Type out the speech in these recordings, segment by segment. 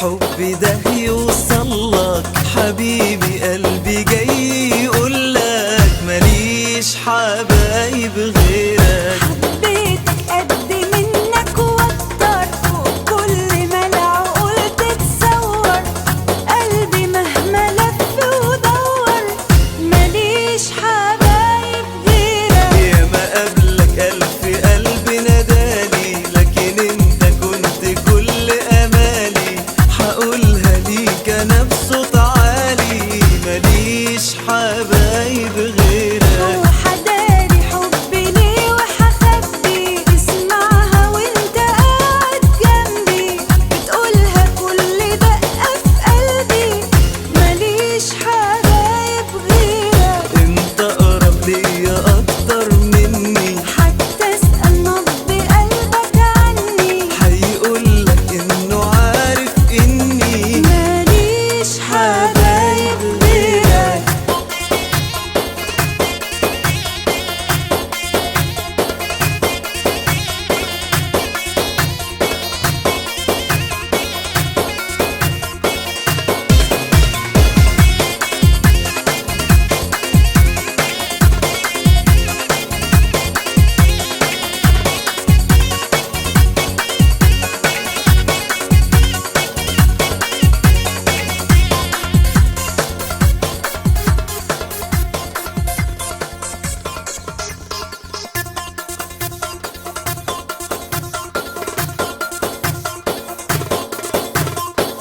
حبي ده يوصلك حبيبي، قلبي جاي يقولك ماليش حبايب غيرك. حبيتك قد منك واكتر، فوق كل ما العقول تتصور. قلبي مهما لف ودور ماليش حبايب غيرك. ياما قبلك ألف قلب نادالي، لكن انت كنت كل أمالي. هقولها ليك أنا بصوت عالي، ماليش حبايب غيرك. وحداري حبي ليه وحخبي، اسمعها وانت قاعد جنبي. بتقولها كل دقة في قلبي، ماليش حبايب غيرك. انت أقرب ليا أكتر مني، حتى اسأل نبض قلبك عني. هيقولك إنه عارف إني ماليش حبايب غيرك.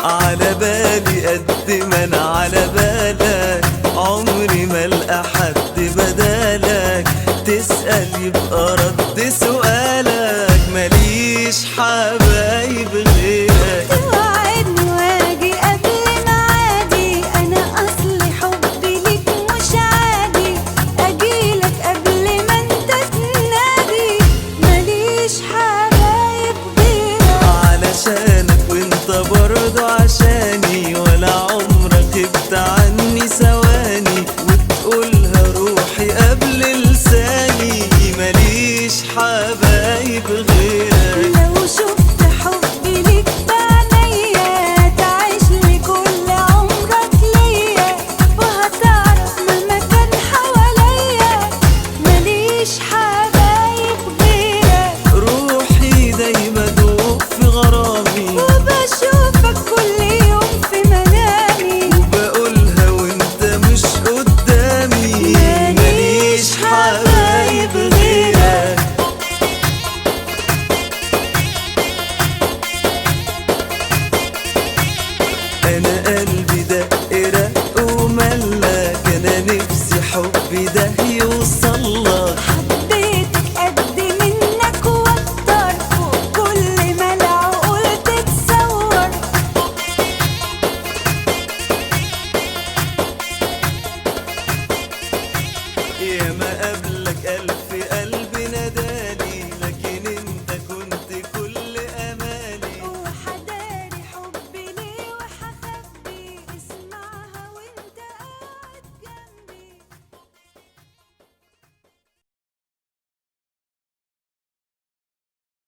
على بالي قد ما انا على بالك، عمري ما القى حد بدالك. تسأل يبقى رد سؤال